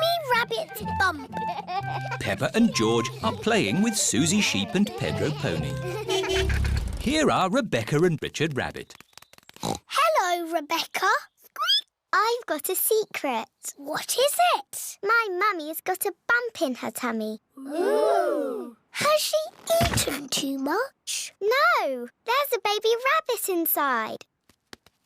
Mummy Rabbit's bump. Peppa and George are playing with Suzy Sheep and Pedro Pony. Here are Rebecca and Richard Rabbit. Hello, Rebecca. I've got a secret. What is it? My mummy's got a bump in her tummy. Ooh. Has she eaten too much? No, there's a baby rabbit inside.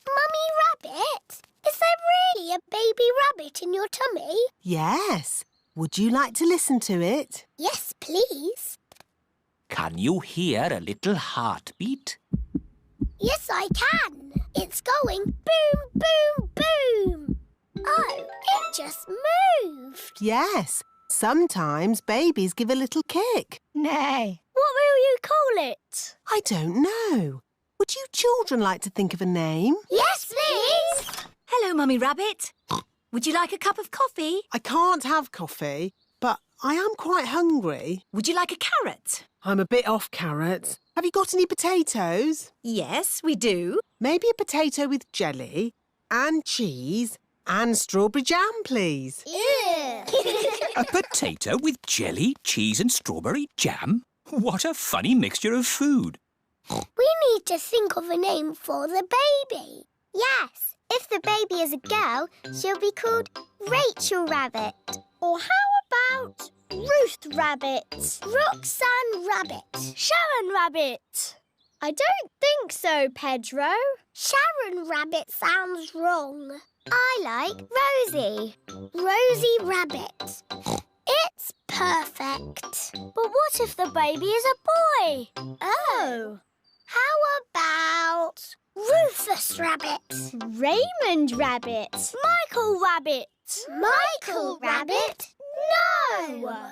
Mummy Rabbit? Is there really a baby rabbit in your tummy? Yes. Would you like to listen to it? Yes, please. Can you hear a little heartbeat? Yes, I can. It's going boom, boom, boom. Oh, it just moved. Yes. Sometimes babies give a little kick. Nay. What will you call it? I don't know. Would you children like to think of a name? Yes, please. Hello, Mummy Rabbit. Would you like a cup of coffee? I can't have coffee, but I am quite hungry. Would you like a carrot? I'm a bit off carrots. Have you got any potatoes? Yes, we do. Maybe a potato with jelly and cheese and strawberry jam, please. Ew. A potato with jelly, cheese and strawberry jam? What a funny mixture of food. We need to think of a name for the baby. Yes, if the baby is a girl, she'll be called Rachel Rabbit. Or how about Ruth Rabbit? Roxanne Rabbit? Sharon Rabbit? I don't think so, Pedro. Sharon Rabbit sounds wrong. I like Rosie. Rosie Rabbit. It's perfect. But what if the baby is a boy? Oh. How about Rufus Rabbit? Raymond Rabbit? Michael Rabbit? Michael Rabbit? No!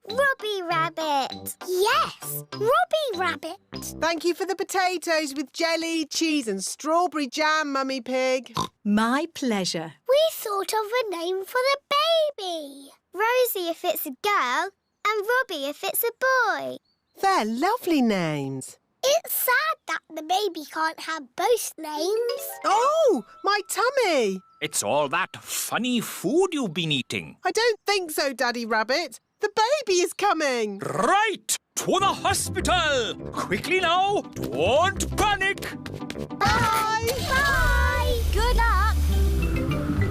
Robbie Rabbit. Yes, Robbie Rabbit. Thank you for the potatoes with jelly, cheese and strawberry jam, Mummy Pig. My pleasure. We thought of a name for the baby. Rosie if it's a girl and Robbie if it's a boy. They're lovely names. It's sad that the baby can't have both names. Oh, my tummy. It's all that funny food you've been eating. I don't think so, Daddy Rabbit. The baby is coming. Right! To the hospital! Quickly now! Don't panic! Bye. Bye. Good luck.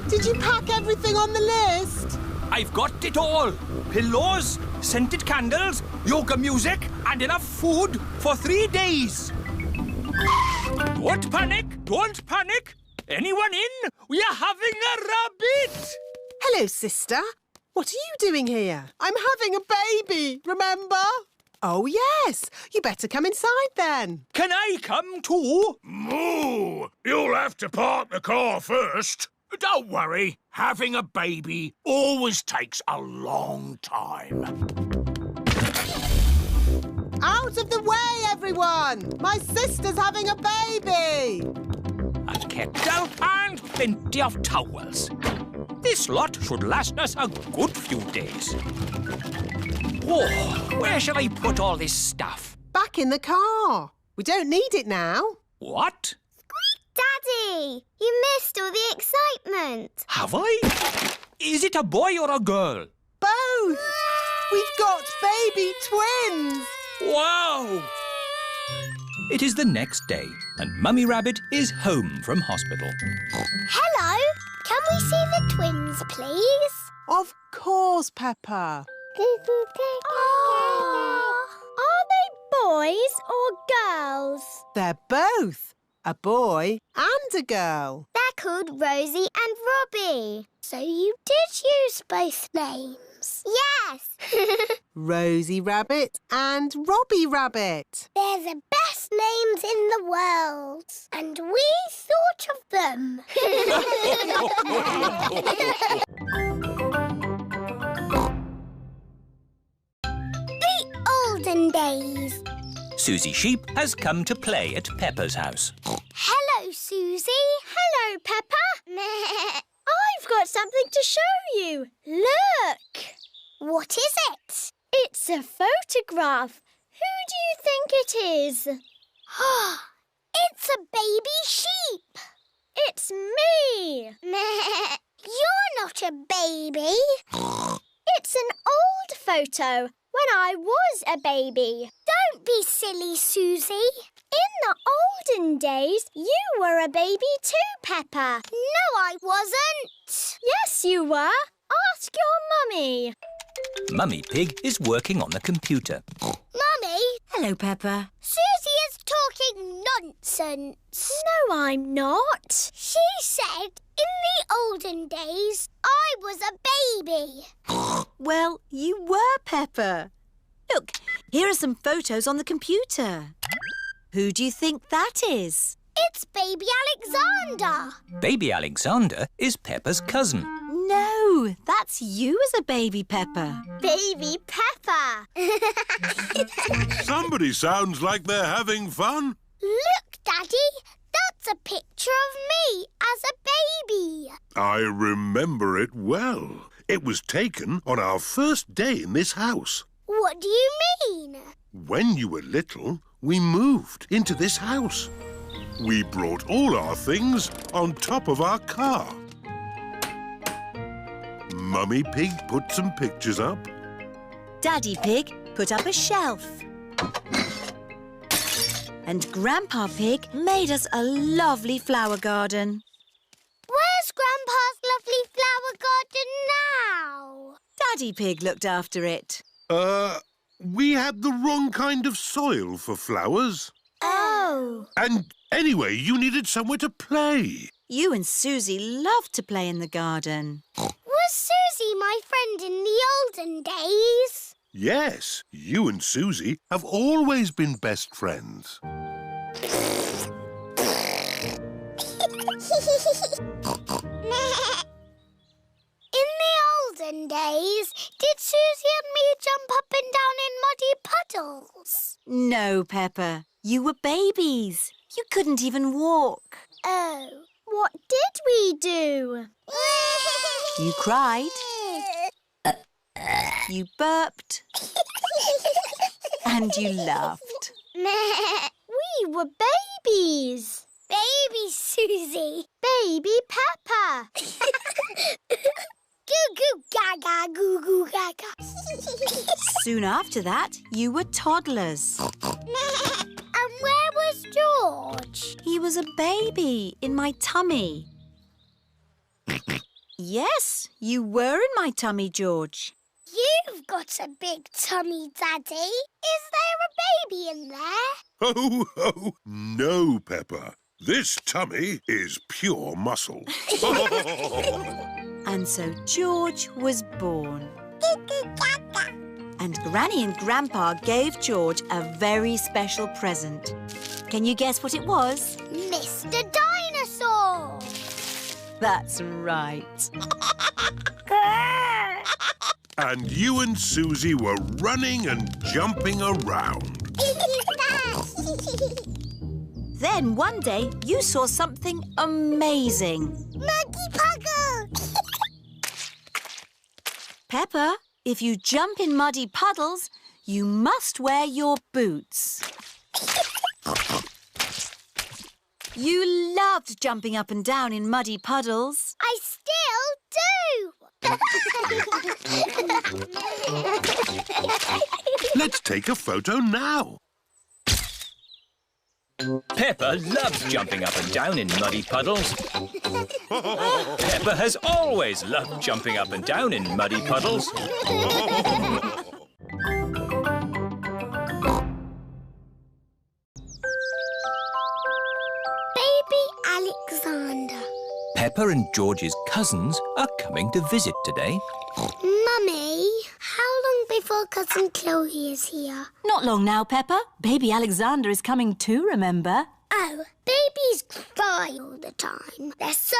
Did you pack everything on the list? I've got it all. Pillows, scented candles, yoga music and enough food for 3 days. Don't panic! Don't panic! Anyone in? We are having a rabbit! Hello, sister. What are you doing here? I'm having a baby, remember? Oh, yes. You better come inside then. Can I come too? Moo! You'll have to park the car first. Don't worry. Having a baby always takes a long time. Out of the way, everyone! My sister's having a baby! A kettle and plenty of towels. This lot should last us a good few days. Oh, where shall I put all this stuff? Back in the car. We don't need it now. What? Daddy, you missed all the excitement. Have I? Is it a boy or a girl? Both! We've got baby twins! Wow! It is the next day, and Mummy Rabbit is home from hospital. Hello. Can we see the twins, please? Of course, Peppa. Oh. Are they boys or girls? They're both. A boy and a girl. They're called Rosie and Robbie. So you did use both names? Yes. Rosie Rabbit and Robbie Rabbit. They're the best names in the world. And we thought of them. The olden days. Suzy Sheep has come to play at Peppa's house. Hello, Suzy. Hello, Peppa. I've got something to show you. Look. What is it? It's a photograph. Who do you think it is? It's a baby sheep. It's me. You're not a baby. It's an old photo when I was a baby. Don't be silly, Suzy. In the olden days, you were a baby too, Peppa. No, I wasn't. Yes, you were. Ask your mummy. Mummy Pig is working on the computer. Mummy, Hello, Peppa. Suzy is talking nonsense. No, I'm not. She said in the olden days I was a baby. Well, you were, Peppa. Look, here are some photos on the computer. Who do you think that is? It's baby Alexander. Baby Alexander is Peppa's cousin. No, that's you as a baby, Peppa. Baby Peppa. Somebody sounds like they're having fun. Look, Daddy, that's a picture of me as a baby. I remember it well. It was taken on our first day in this house. What do you mean? When you were little, we moved into this house. We brought all our things on top of our car. Mummy Pig put some pictures up. Daddy Pig put up a shelf. And Grandpa Pig made us a lovely flower garden. Where's Grandpa's lovely flower garden now? Daddy Pig looked after it. We had the wrong kind of soil for flowers. Oh. And anyway, you needed somewhere to play. You and Suzy loved to play in the garden. Was Suzy my friend in the olden days? Yes, you and Suzy have always been best friends. In the olden days, did Suzy and me jump up and down in muddy puddles? No, Peppa. You were babies. You couldn't even walk. Oh. What did we do? You cried. You burped. And you laughed. We were babies. Baby Suzy. Baby Peppa. Goo goo gaga, goo goo gaga. Soon after that, you were toddlers. And where was George? He was a baby in my tummy. Yes, you were in my tummy, George. You've got a big tummy, Daddy. Is there a baby in there? Ho, ho! No, Peppa. This tummy is pure muscle. And so George was born. And Granny and Grandpa gave George a very special present. Can you guess what it was? Mr. Dinosaur. That's right. And you and Suzy were running and jumping around. Then one day you saw something amazing. Muggy Puggle. Peppa, if you jump in muddy puddles, you must wear your boots. You loved jumping up and down in muddy puddles. I still do. Let's take a photo now. Peppa loves jumping up and down in muddy puddles. Peppa has always loved jumping up and down in muddy puddles. Baby Alexander. Peppa and George's cousins are coming to visit today. Mummy, how long before Cousin Chloe is here? Not long now, Peppa. Baby Alexander is coming too, remember? Oh, babies cry all the time. They're so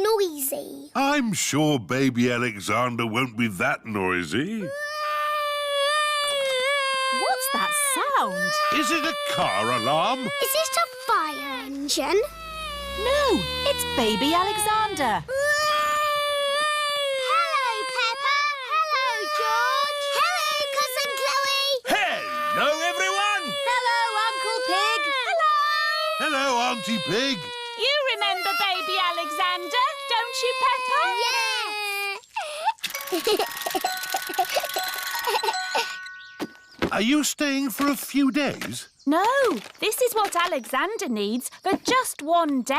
noisy. I'm sure baby Alexander won't be that noisy. What's that sound? Is it a car alarm? Is it a fire engine? No, it's Baby Alexander. Hello, Peppa. Hello, George. Hello, Cousin Chloe. Hello, everyone! Hello, Uncle Pig. Hello, Auntie Pig. You remember Baby Alexander, don't you, Peppa? Yeah. Are you staying for a few days? No, this is what Alexander needs for just one day.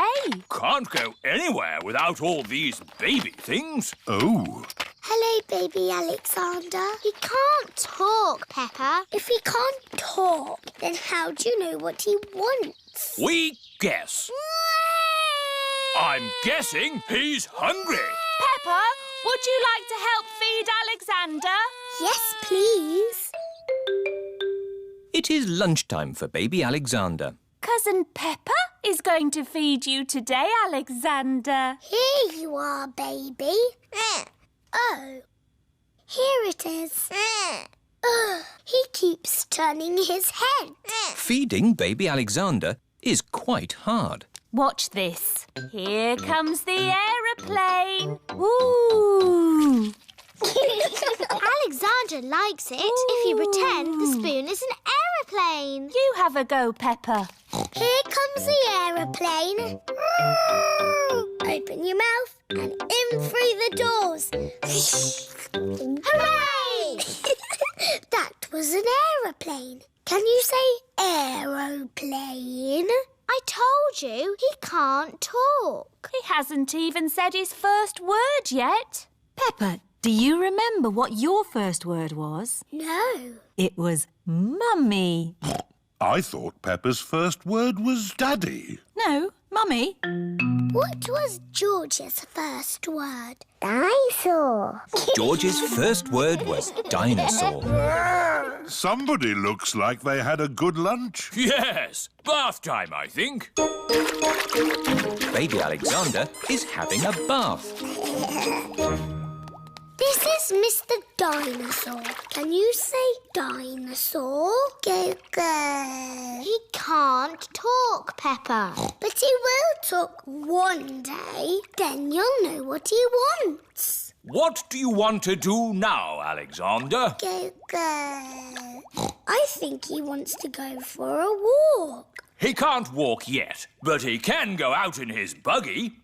Can't go anywhere without all these baby things. Oh. Hello, baby Alexander. He can't talk, Peppa. If he can't talk, then how do you know what he wants? We guess. I'm guessing he's hungry. Peppa, would you like to help feed Alexander? Yes, please. It is lunchtime for baby Alexander. Cousin Peppa is going to feed you today, Alexander. Here you are, baby. Oh, here it is. He keeps turning his head. Feeding baby Alexander is quite hard. Watch this. Here comes the aeroplane. Woo! Alexander likes it if you pretend the spoon is an aeroplane. You have a go, Peppa. Here comes the aeroplane. Open your mouth and in through the doors. Hooray! That was an aeroplane. Can you say aeroplane? I told you he can't talk. He hasn't even said his first word yet. Peppa, do you remember what your first word was? No. It was Mummy. I thought Peppa's first word was Daddy. No, Mummy. What was George's first word? Dinosaur. George's first word was dinosaur. Somebody looks like they had a good lunch. Yes, bath time, I think. Baby Alexander is having a bath. This is Mr. Dinosaur. Can you say dinosaur? Go, go. He can't talk, Peppa. But he will talk one day. Then you'll know what he wants. What do you want to do now, Alexander? Go, go. I think he wants to go for a walk. He can't walk yet, but he can go out in his buggy.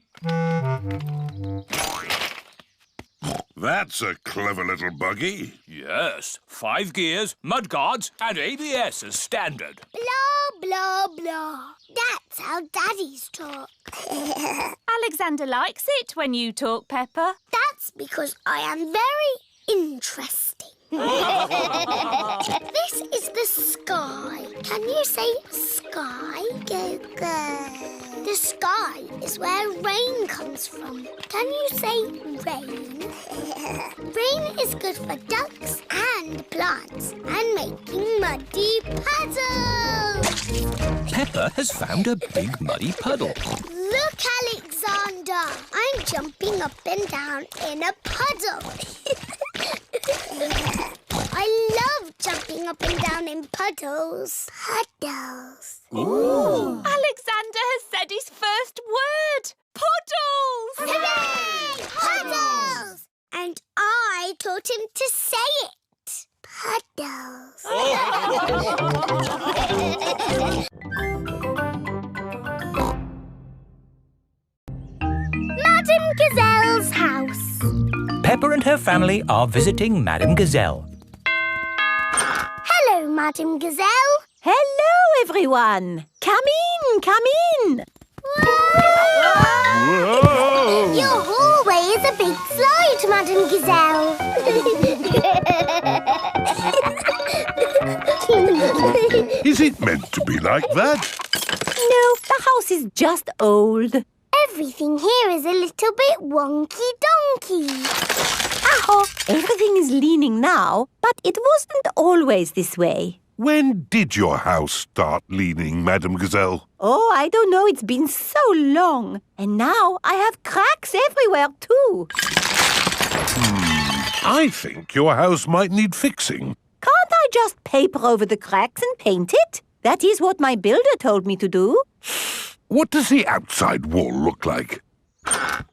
That's a clever little buggy. Yes, 5 gears, mudguards and ABS as standard. Blah, blah, blah. That's how daddies talk. Alexander likes it when you talk, Peppa. That's because I am very interesting. This is the sky. Can you say sky? Go, go. The sky is where rain comes from. Can you say rain? Rain is good for ducks and plants and making muddy puddles. Peppa has found a big muddy puddle. Look, Alexander. I'm jumping up and down in a puddle. I love jumping up and down in puddles. Puddles. Ooh. Alexander has said his first word. Puddles! Hooray! Puddles! And I taught him to say it. Puddles. Madame Gazelle's house. Peppa and her family are visiting Madame Gazelle. Hello, Madame Gazelle. Hello, everyone. Come in. Whoa! Your hallway is a big slide, Madame Gazelle. Is it meant to be like that? No, the house is just old. Everything here is a little bit wonky-donkey. Aha! Everything is leaning now, but it wasn't always this way. When did your house start leaning, Madame Gazelle? Oh, I don't know. It's been so long. And now I have cracks everywhere, too. I think your house might need fixing. Can't I just paper over the cracks and paint it? That is what my builder told me to do. What does the outside wall look like? Ah,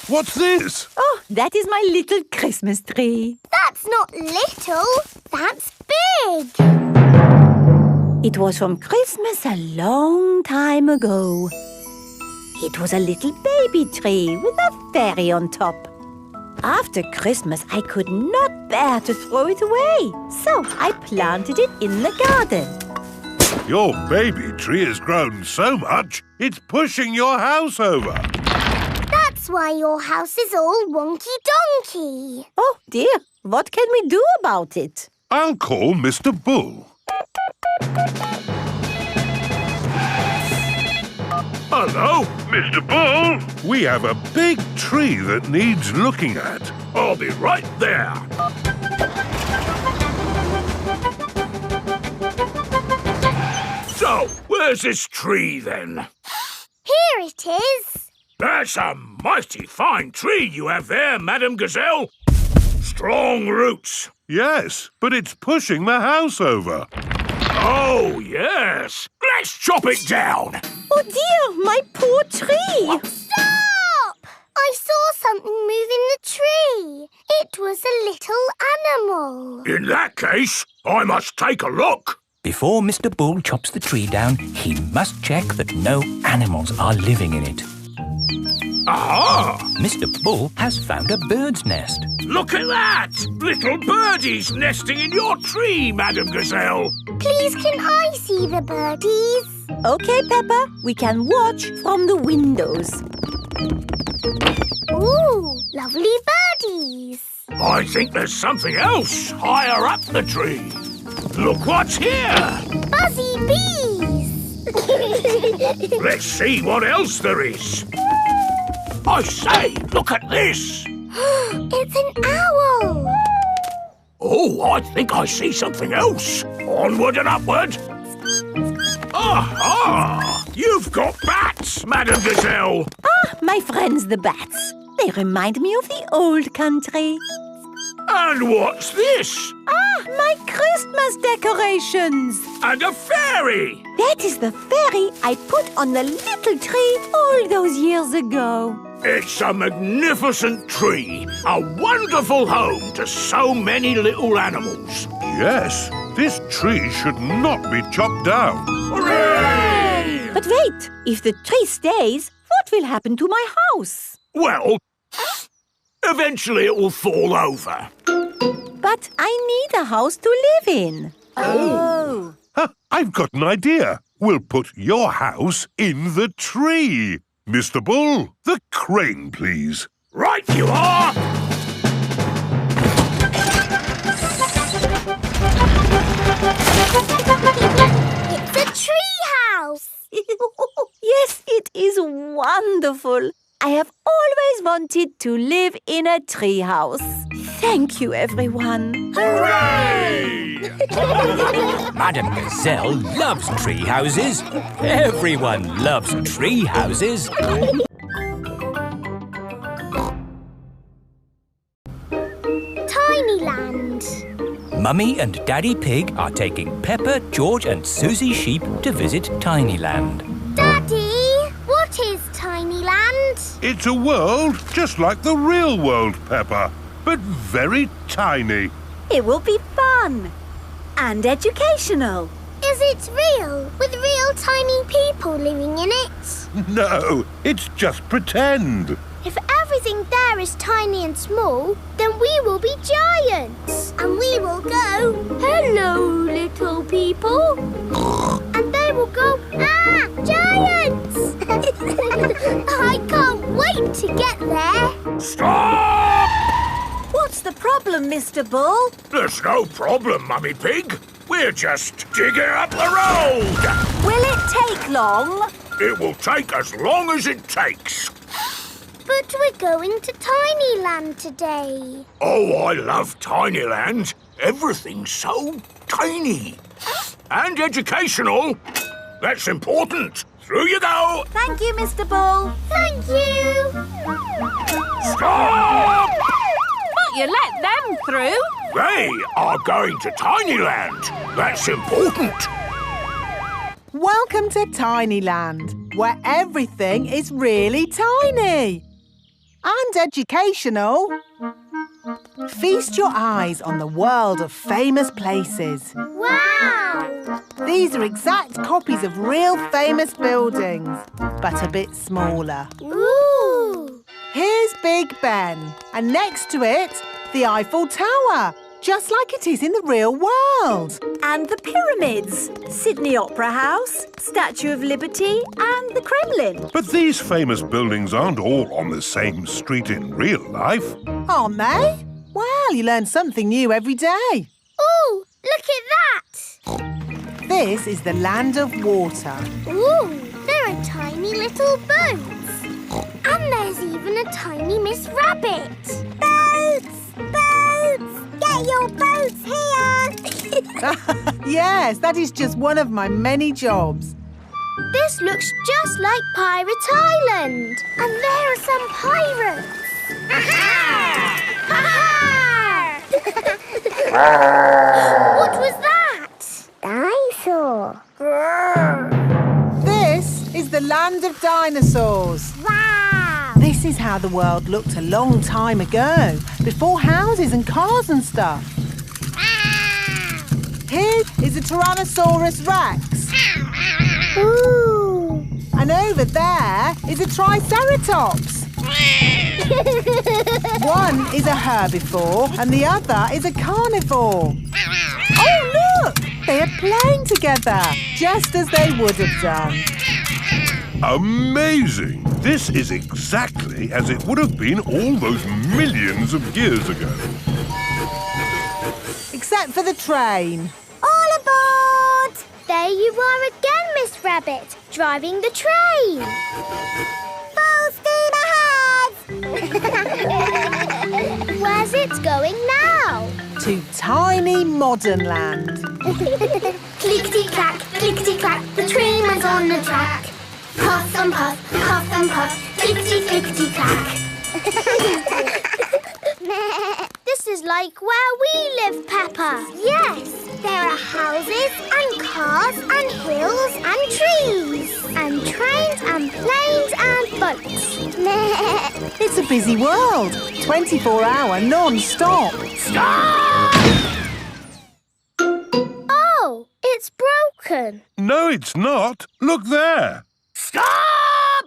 what's this? Oh, that is my little Christmas tree. That's not little, that's big. It was from Christmas a long time ago. It was a little baby tree with a fairy on top. After Christmas, I could not bear to throw it away. So I planted it in the garden. Your baby tree has grown so much, it's pushing your house over. That's why your house is all wonky-donkey. Oh, dear. What can we do about it? I'll call Mr. Bull. Hello? Mr. Bull, we have a big tree that needs looking at. I'll be right there. So, where's this tree then? Here it is. That's a mighty fine tree you have there, Madam Gazelle. Strong roots. Yes, but it's pushing the house over. Oh, yes. Let's chop it down. Oh, dear, my poor tree. Stop! I saw something move in the tree. It was a little animal. In that case, I must take a look. Before Mr. Bull chops the tree down, he must check that no animals are living in it. Aha! Mr. Bull has found a bird's nest. Look at that! Little birdies nesting in your tree, Madam Gazelle. Please, can I see the birdies? OK, Peppa, we can watch from the windows. Ooh, lovely birdies. I think there's something else higher up the tree. Look what's here! Buzzy bees. Let's see what else there is. I say, look at this. It's an owl. Oh, I think I see something else. Onward and upward. Aha! You've got bats, Madam Gazelle. Ah, my friends the bats. They remind me of the old country. And what's this? Ah, my Christmas decorations. And a fairy. That is the fairy I put on the little tree all those years ago. It's a magnificent tree. A wonderful home to so many little animals. Yes, this tree should not be chopped down. Hooray! But wait, if the tree stays, what will happen to my house? Well, eventually it will fall over. But I need a house to live in. Oh. I've got an idea. We'll put your house in the tree. Mr. Bull, the crane, please. Right you are! It's a tree house. Yes, it is wonderful. I have always wanted to live in a tree house. Thank you, everyone. Hooray! Madam Gazelle loves tree houses. Everyone loves tree houses. Tinyland. Mummy and Daddy Pig are taking Peppa, George and Suzy Sheep to visit Tinyland. Daddy, what is Tinyland? It's a world just like the real world, Peppa, but very tiny. It will be fun and educational. Is it real, with real tiny people living in it? No, it's just pretend. If everything there is tiny and small, then we will be giants. And we will go, hello, little people. And they will go, ah, giants! I can't wait to get there. Stop! What's the problem, Mr. Bull? There's no problem, Mummy Pig. We're just digging up the road. Will it take long? It will take as long as it takes. But we're going to Tinyland today. Oh, I love Tinyland. Everything's so tiny. And educational. That's important. Through you go. Thank you, Mr. Bull. Thank you. Stop! But you let them through. They are going to Tinyland. That's important. Welcome to Tinyland, where everything is really tiny and educational. Feast your eyes on the world of famous places. Wow! These are exact copies of real famous buildings, but a bit smaller. Ooh! Here's Big Ben. And next to it, the Eiffel Tower, just like it is in the real world. And the pyramids, Sydney Opera House, Statue of Liberty and the Kremlin. But these famous buildings aren't all on the same street in real life. Aren't they? Well, you learn something new every day. Ooh, look at that! This is the land of water. Ooh, there are tiny little boats. And there's even a tiny Miss Rabbit. Boats! Boats! Get your boats here! Yes, that is just one of my many jobs. This looks just like Pirate Island. And there are some pirates. What was that? Dinosaur. This is the land of dinosaurs. Wow! This is how the world looked a long time ago, before houses and cars and stuff. Here is a Tyrannosaurus Rex. Ooh! And over there is a Triceratops. One is a herbivore and the other is a carnivore. Oh, look! They are playing together, just as they would have done. Amazing! This is exactly as it would have been all those millions of years ago. Except for the train. All aboard! There you are again, Miss Rabbit, driving the train. Full steam ahead! Where's it going now? To tiny modern land. Clickety-clack, clickety-clack, the train went on the track. Puff and puff, clickety-clickety-clack. This is like where we live, Peppa. Yes, there are houses and cars and hills and trees. And trains and planes and boats. It's a busy world. 24-hour non-stop. Oh, it's broken. No, it's not. Look there. Stop!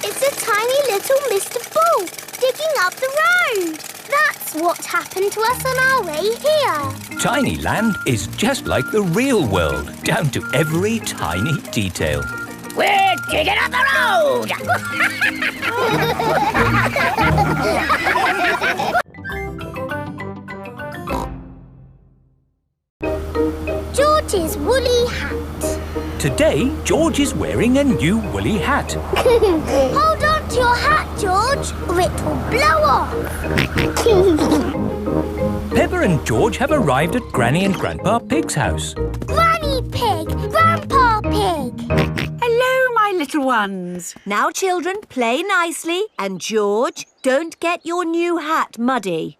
It's a tiny little Mr. Bull digging up the road. That's what happened to us on our way here. Tiny Land is just like the real world, down to every tiny detail. We're digging up the road! George's woolly hat. Today, George is wearing a new woolly hat. Hold on to your hat, George, or it will blow off. Peppa and George have arrived at Granny and Grandpa Pig's house. Granny Pig, Grandpa Pig. Hello, my little ones. Now, children, play nicely. And George, don't get your new hat muddy.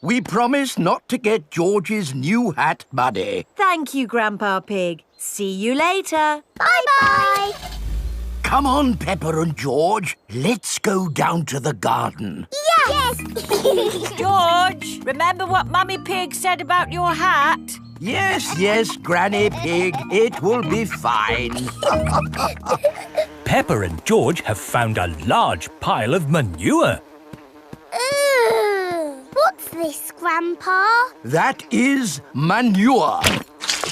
We promise not to get George's new hat muddy. Thank you, Grandpa Pig. See you later. Bye-bye. Come on, Peppa and George. Let's go down to the garden. Yes! George, remember what Mummy Pig said about your hat? Yes, Granny Pig. It will be fine. Peppa and George have found a large pile of manure. What's this, Grandpa? That is manure.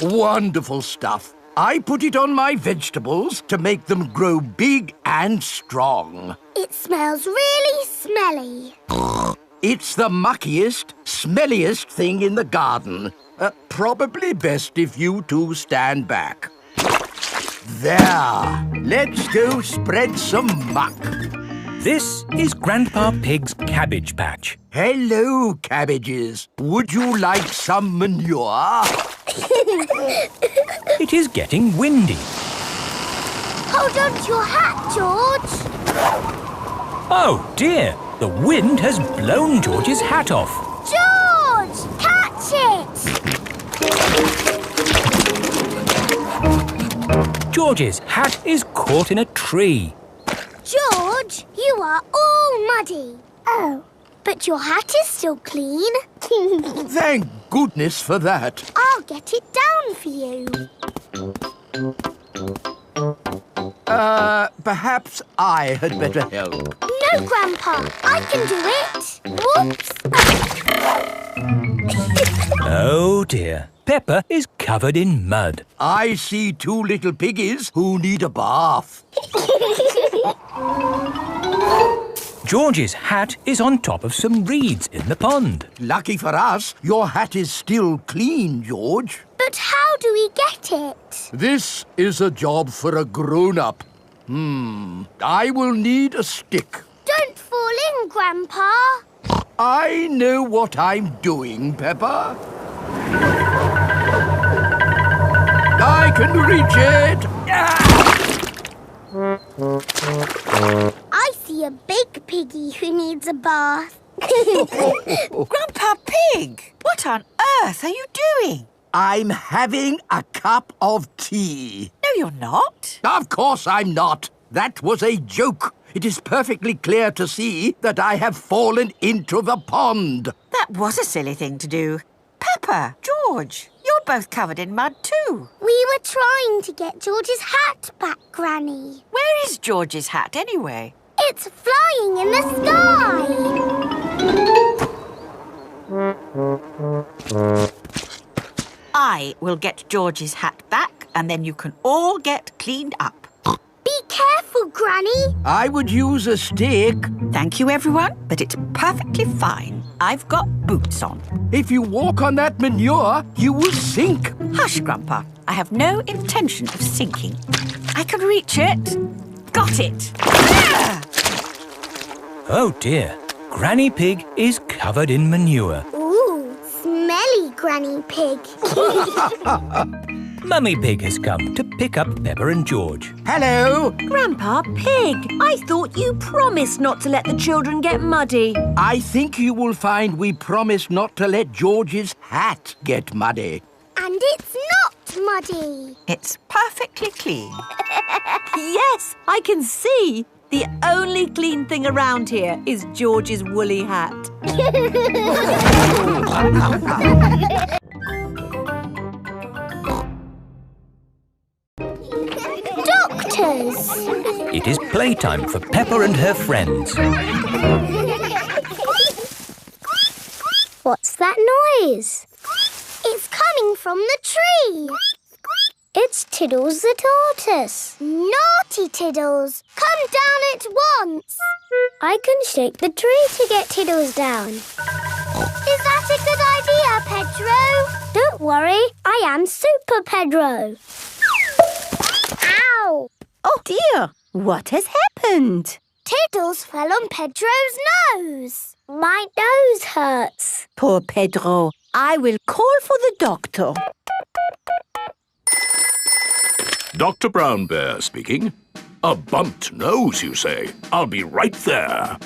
Wonderful stuff. I put it on my vegetables to make them grow big and strong. It smells really smelly. It's the muckiest, smelliest thing in the garden. Probably best if you two stand back. There. Let's go spread some muck. This is Grandpa Pig's cabbage patch. Hello, cabbages. Would you like some manure? It is getting windy. Hold on to your hat, George. Oh, dear. The wind has blown George's hat off. George, catch it. George's hat is caught in a tree. George, you are all muddy. Oh, but your hat is still clean. Thank goodness for that. I'll get it down for you. Perhaps I had better help. No, Grandpa. I can do it. Whoops. Oh dear. Peppa is covered in mud. I see 2 little piggies who need a bath. George's hat is on top of some reeds in the pond. Lucky for us, your hat is still clean, George. But how do we get it? This is a job for a grown-up. I will need a stick. Don't fall in, Grandpa. I know what I'm doing, Peppa. I can reach it. I see a big piggy who needs a bath. Grandpa Pig, what on earth are you doing? I'm having a cup of tea. No, you're not. Of course I'm not. That was a joke. It is perfectly clear to see that I have fallen into the pond. That was a silly thing to do. Peppa, George, you're both covered in mud too. We were trying to get George's hat back, Granny. Where is George's hat anyway? It's flying in the sky. I will get George's hat back and then you can all get cleaned up. Be careful, Granny. I would use a stick. Thank you, everyone, but it's perfectly fine. I've got boots on. If you walk on that manure, you will sink. Hush, Grandpa. I have no intention of sinking. I can reach it. Got it. Oh dear. Granny Pig is covered in manure. Ooh, smelly Granny Pig. Mummy Pig has come to pick up Peppa and George. Hello. Grandpa Pig, I thought you promised not to let the children get muddy. I think you will find we promised not to let George's hat get muddy. And it's not muddy. It's perfectly clean. Yes, I can see. The only clean thing around here is George's woolly hat. Doctors! It is playtime for Peppa and her friends. What's that noise? It's coming from the tree. It's Tiddles the tortoise. Naughty Tiddles! Come down at once! I can shake the tree to get Tiddles down. Is that a good idea, Pedro? Don't worry, I am Super Pedro. Ow! Oh dear, what has happened? Tiddles fell on Pedro's nose. My nose hurts. Poor Pedro. I will call for the doctor. Dr. Brown Bear speaking. A bumped nose, you say? I'll be right there.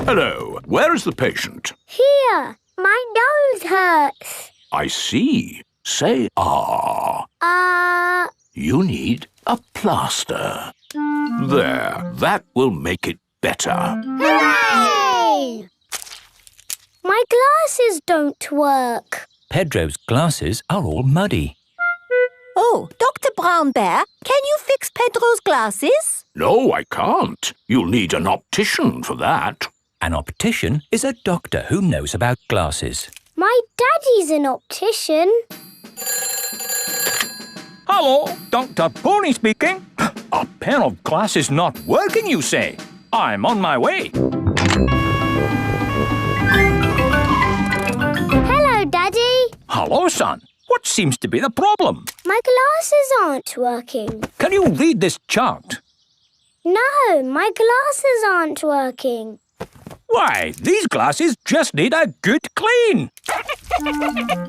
Hello. Where is the patient? Here. My nose hurts. I see. Say ah. You need a plaster. There. That will make it better. Hooray! My glasses don't work. Pedro's glasses are all muddy. Oh, Dr. Brown Bear, can you fix Pedro's glasses? No, I can't. You'll need an optician for that. An optician is a doctor who knows about glasses. My daddy's an optician. Hello, Dr. Pony speaking. A pair of glasses not working, you say? I'm on my way. Hello, Daddy. Hello, son. What seems to be the problem? My glasses aren't working. Can you read this chart? No, my glasses aren't working. Why, these glasses just need a good clean.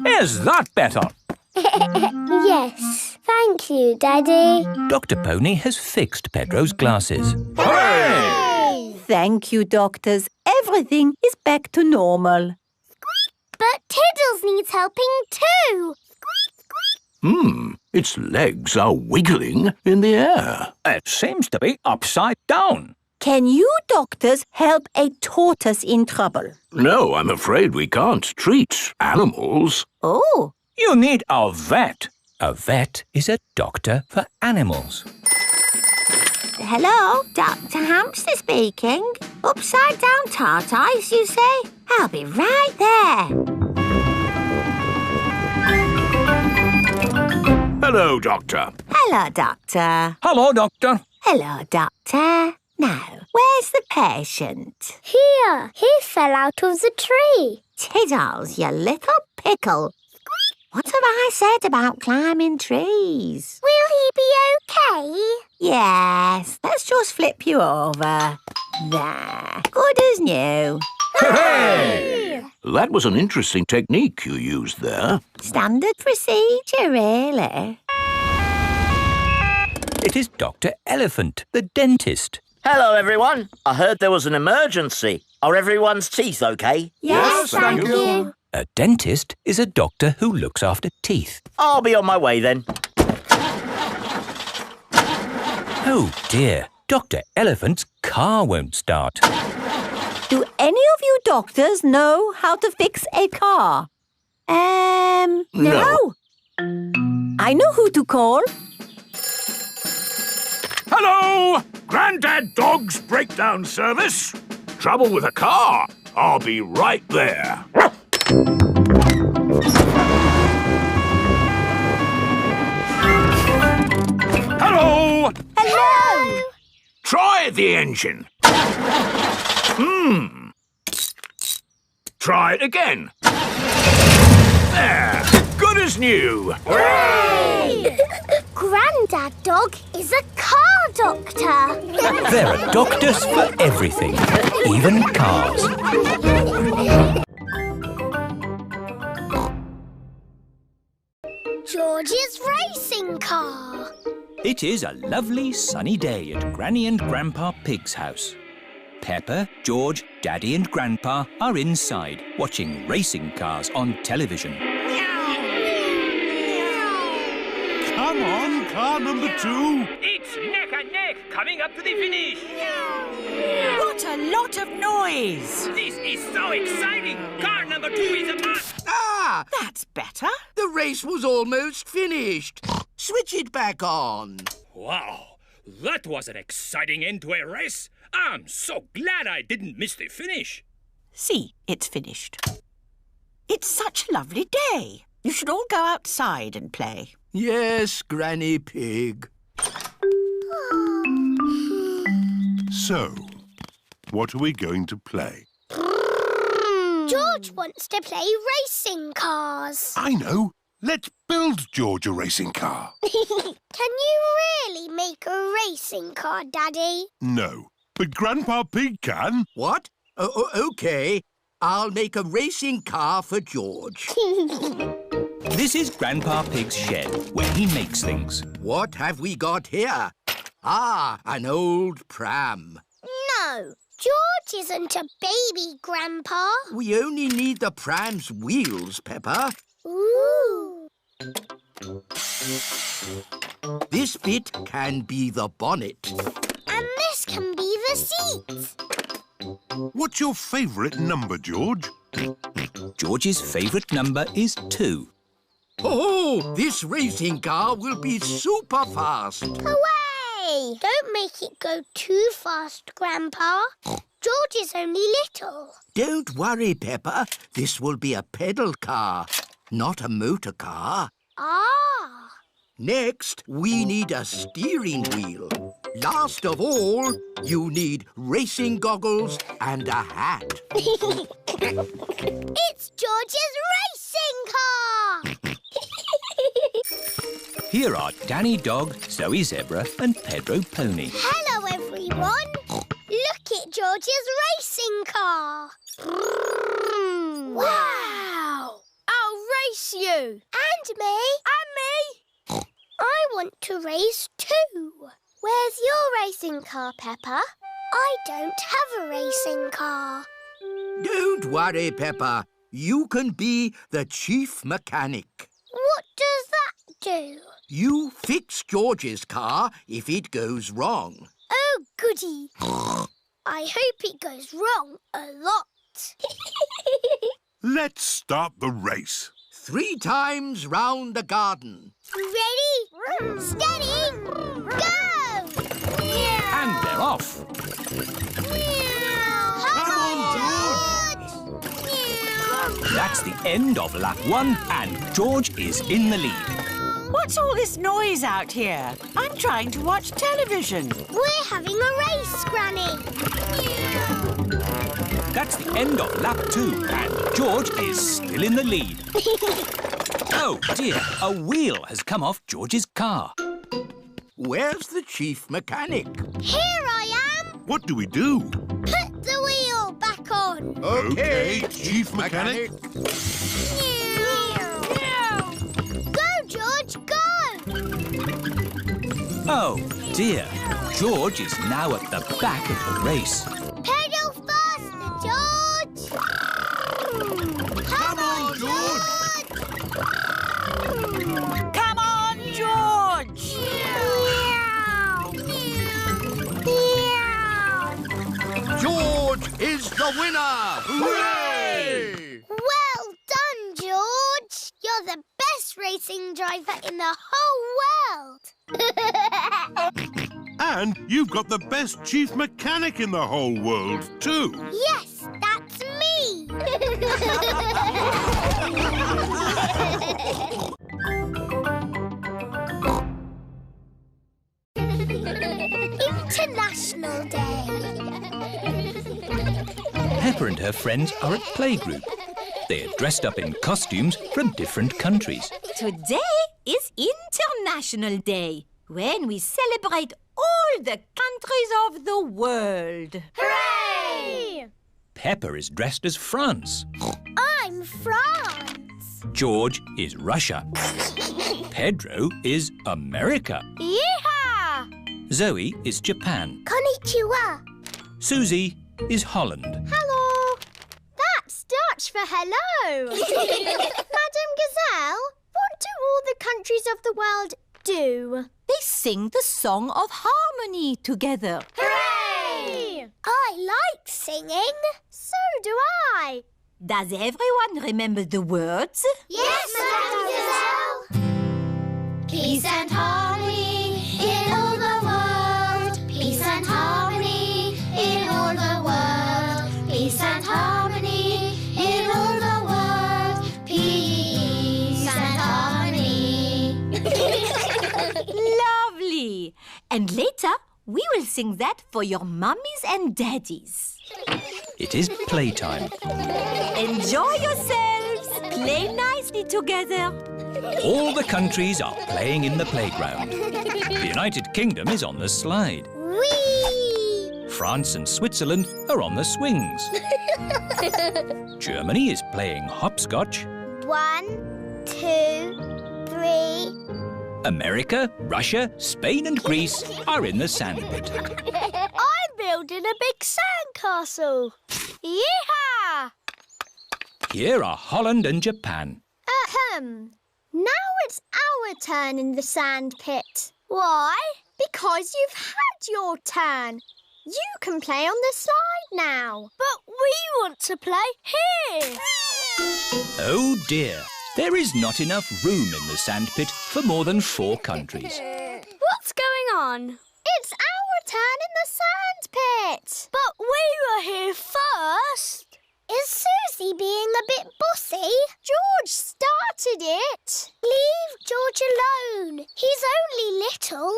Is that better? Yes. Thank you, Daddy. Dr. Pony has fixed Pedro's glasses. Hooray! Thank you, doctors. Everything is back to normal. But Tiddles needs helping too. Its legs are wiggling in the air. It seems to be upside down. Can you doctors help a tortoise in trouble? No, I'm afraid we can't treat animals. Oh. You need a vet. A vet is a doctor for animals. Hello, Dr. Hamster speaking. Upside down tart ice, you say? I'll be right there. Hello, Doctor. Hello, Doctor. Hello, Doctor. Hello, Doctor. Now, where's the patient? Here. He fell out of the tree. Tiddles, you little pickle. What have I said about climbing trees? Will he be okay? Yes, let's just flip you over. There, good as new. Hooray! That was an interesting technique you used there. Standard procedure, really. It is Dr. Elephant, the dentist. Hello, everyone. I heard there was an emergency. Are everyone's teeth okay? Yes, thank you. A dentist is a doctor who looks after teeth. I'll be on my way then. Oh dear, Dr. Elephant's car won't start. Do any of you doctors know how to fix a car? No. I know who to call. Hello! Grandad Dog's breakdown service. Trouble with a car. I'll be right there. Hello! Hello! Try the engine. Try it again. There! Good as new. Hooray! Grandad Dog is a car doctor. There are doctors for everything, even cars. George's racing car. It is a lovely sunny day at Granny and Grandpa Pig's house. Peppa, George, Daddy and Grandpa are inside watching racing cars on television. Come on, car number 2. It's neck and neck coming up to the finish. What a lot of noise! This is so exciting. Car number 2 is a must. Ah! That's better. The race was almost finished. Switch it back on. Wow, that was an exciting end to a race. I'm so glad I didn't miss the finish. See, it's finished. It's such a lovely day. You should all go outside and play. Yes, Granny Pig. So, what are we going to play? George wants to play racing cars. I know. Let's build George a racing car. Can you really make a racing car, Daddy? No, but Grandpa Pig can. What? OK. I'll make a racing car for George. This is Grandpa Pig's shed, where he makes things. What have we got here? Ah, an old pram. No, George isn't a baby, Grandpa. We only need the pram's wheels, Peppa. Ooh. This bit can be the bonnet. And this can be the seat. What's your favourite number, George? George's favourite number is 2. Oh, this racing car will be super fast. Hooray! Don't make it go too fast, Grandpa. George is only little. Don't worry, Peppa. This will be a pedal car, not a motor car. Ah! Next, we need a steering wheel. Last of all, you need racing goggles and a hat. It's George's racing car! Here are Danny Dog, Zoe Zebra and Pedro Pony. Hello, everyone. Look at George's racing car. Wow! I'll race you. And me. And me. I want to race too. Where's your racing car, Peppa? I don't have a racing car. Don't worry, Peppa. You can be the chief mechanic. What does that do? You fix George's car if it goes wrong. Oh, goody. I hope it goes wrong a lot. Let's start the race. 3 times round the garden. Ready, steady, go! And they're off. Come on, George! That's the end of lap 1 and George is in the lead. What's all this noise out here? I'm trying to watch television. We're having a race, Granny. That's the end of lap 2 and George is still in the lead. Oh dear, a wheel has come off George's car. Where's the chief mechanic? Here I am. What do we do? Put the wheel back on. OK, Chief Mechanic. Go, George, go! Oh dear, George is now at the back of the race. Pedal faster, George! Come on, George! Come on, George! George is the winner! Hooray! Well done, George! You're the best racing driver in the whole world! And you've got the best Chief Mechanic in the whole world, too. Yes, that's me! International Day. Peppa and her friends are at playgroup. They are dressed up in costumes from different countries. Today is International Day, when we celebrate all the countries of the world. Hooray! Peppa is dressed as France. I'm France. George is Russia. Pedro is America. Yeehaw! Zoe is Japan. Konnichiwa. Suzy is Holland. Hello. That's Dutch for hello. Madam Gazelle, what do all the countries of the world do? They sing the song of harmony together. Hooray! I like singing. So do I. Does everyone remember the words? Yes, Madam Gazelle. Peace and harmony in all the world. Peace and harmony in all the world. Peace and harmony in all the world. Peace and harmony. Lovely. And later, we will sing that for your mummies and daddies. It is playtime. Enjoy yourselves. Play nicely together. All the countries are playing in the playground. The United Kingdom is on the slide. Whee! France and Switzerland are on the swings. Germany is playing hopscotch. 1, 2, 3. America, Russia, Spain and Greece are in the sandpit. I'm building a big sandcastle. Yeehaw! Here are Holland and Japan. Now it's our turn in the sand pit. Why? Because you've had your turn. You can play on the slide now. But we want to play here. Oh dear, there is not enough room in the sandpit for more than 4 countries. What's going on? It's our turn in the sand pit. But we were here first. Is Suzy being a bit bossy? George started it. Leave George alone. He's only little.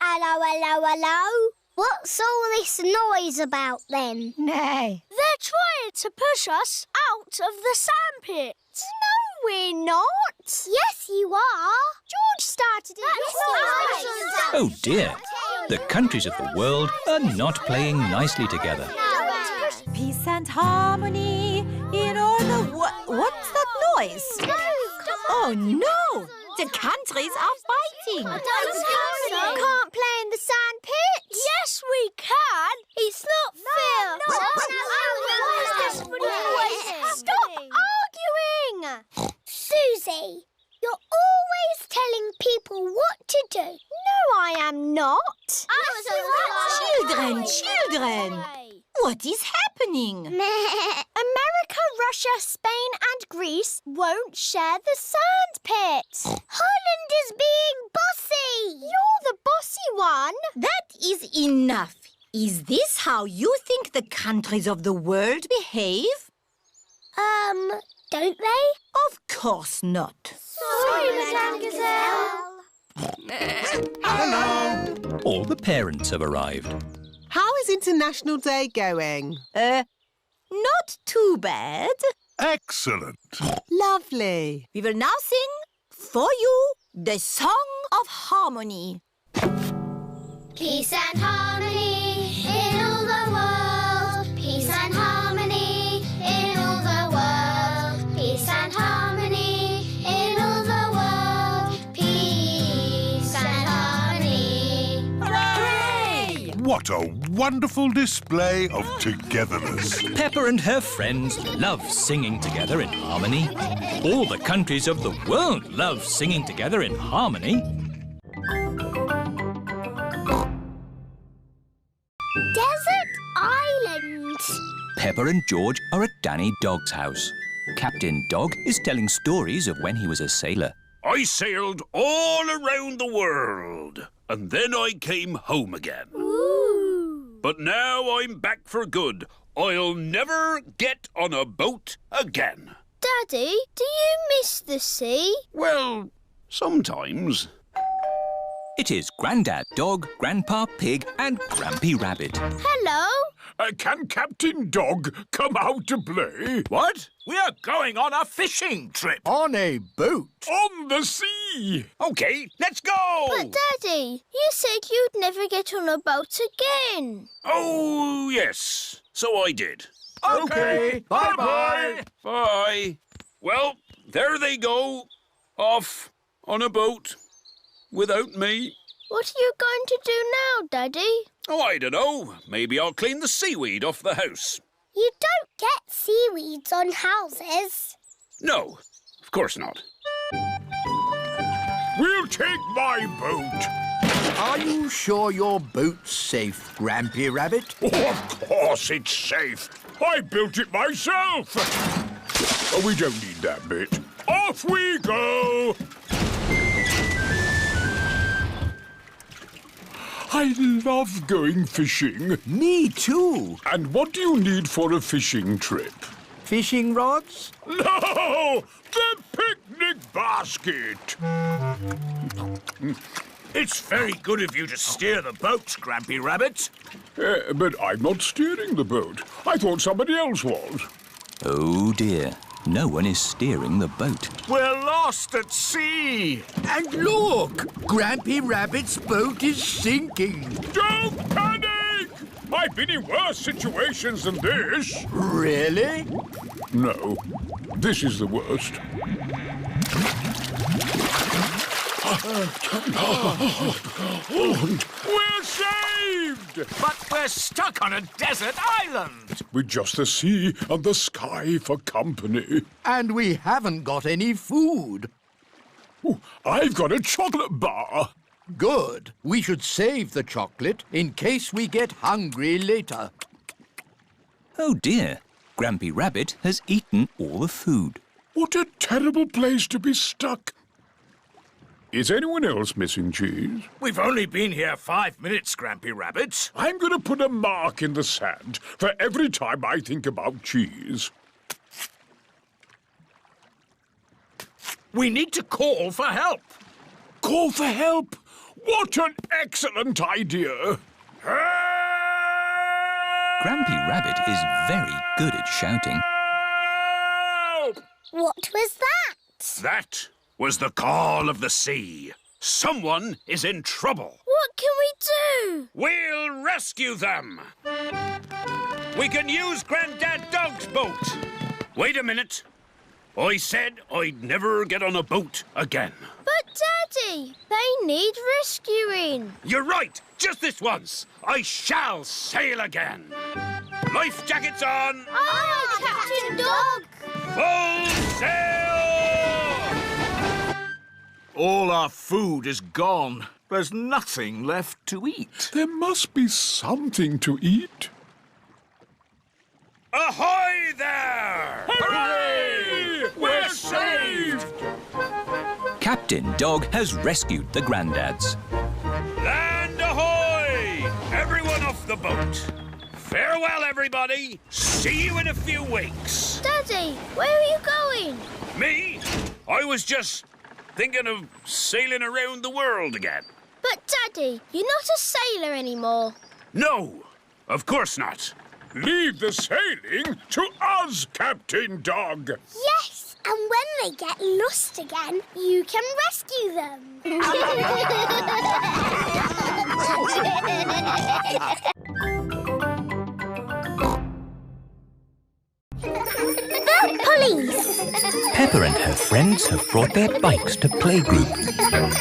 Hello, hello, hello. What's all this noise about then? Nay. They're trying to push us out of the sandpit. No, we're not. Yes, you are. George started it. Oh dear, the countries of the world are not playing nicely together. Peace and harmony in all the what's that noise? Oh no! The countries are fighting. You can't play in the sand pit. Yes, we can. It's not fair. Stop arguing. Suzy, you're always telling people what to do. No, I am not. Children! What is happening? America, Russia, Spain and Greece won't share the sand pit. Holland is being bossy. You're the bossy one. That is enough. Is this how you think the countries of the world behave? Don't they? Of course not. Sorry, Madame Gazelle. Hello. All the parents have arrived. How is International Day going? Not too bad. Excellent. Lovely. We will now sing for you the Song of Harmony. Peace and harmony in all the world. Peace and harmony in all the world. Peace and harmony in all the world. Peace and harmony. Hooray! What a wonderful display of togetherness. Peppa and her friends love singing together in harmony. All the countries of the world love singing together in harmony. Desert Island. Peppa and George are at Danny Dog's house. Captain Dog is telling stories of when he was a sailor. I sailed all around the world, and then I came home again. Ooh. But now I'm back for good. I'll never get on a boat again. Daddy, do you miss the sea? Well, sometimes. It is Grandad Dog, Grandpa Pig and Grampy Rabbit. Hello. Can Captain Dog come out to play? What? We are going on a fishing trip. On a boat. On the sea. OK, let's go. But, Daddy, you said you'd never get on a boat again. Oh, yes. So I did. OK, bye-bye. Bye. Well, there they go. Off on a boat. Without me. What are you going to do now, Daddy? Oh, I don't know. Maybe I'll clean the seaweed off the house. You don't get seaweeds on houses. No, of course not. We'll take my boat. Are you sure your boat's safe, Grampy Rabbit? Oh, of course it's safe. I built it myself. Oh, we don't need that bit. Off we go. I love going fishing. Me too. And what do you need for a fishing trip? Fishing rods? No! The picnic basket! It's very good of you to steer the boat, Grampy Rabbit. But I'm not steering the boat. I thought somebody else was. Oh dear, no one is steering the boat. We're lost at sea. And look! Grampy Rabbit's boat is sinking. Don't panic! I've been in worse situations than this. Really? No, this is the worst. We're saved! But we're stuck on a desert island. With just the sea and the sky for company. And we haven't got any food. Ooh, I've got a chocolate bar. Good. We should save the chocolate in case we get hungry later. Oh dear, Grampy Rabbit has eaten all the food. What a terrible place to be stuck. Is anyone else missing cheese? We've only been here 5 minutes, Grampy Rabbit. I'm going to put a mark in the sand for every time I think about cheese. We need to call for help. Call for help? What an excellent idea! Grampy Rabbit is very good at shouting. Help! What was that? That was the call of the sea. Someone is in trouble. What can we do? We'll rescue them. We can use Grandad Dog's boat. Wait a minute. I said I'd never get on a boat again. But, Daddy, they need rescuing. You're right. Just this once. I shall sail again. Life jackets on. Aye, Captain Dog. Full sail! All our food is gone. There's nothing left to eat. There must be something to eat. Ahoy there! Hooray! We're saved! Captain Dog has rescued the granddads. Land ahoy! Everyone off the boat. Farewell, everybody. See you in a few weeks. Daddy, where are you going? Me? I was just thinking of sailing around the world again. But, Daddy, you're not a sailor anymore. No, of course not. Leave the sailing to us, Captain Dog. Yes, and when they get lost again, you can rescue them. The police. Peppa and her friends have brought their bikes to playgroup.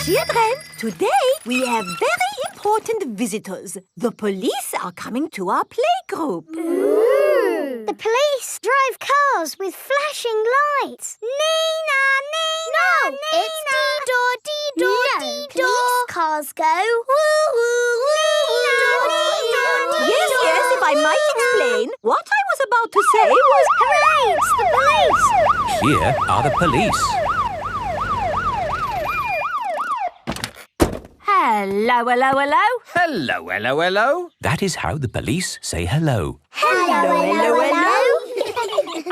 Children, today we have very important visitors. The police are coming to our playgroup. Ooh. The police drive cars with flashing lights. Nina, Nina, No, Nina. it's dee-daw, dee-daw, No, dee-daw. police cars go woo-woo, Nina, Nina, Yes, yes, if I might explain, what I was about to say was... Hooray, it's the police! Here are the police. Hello, hello, hello. Hello, hello, hello. That is how the police say hello. Hello, hello, hello.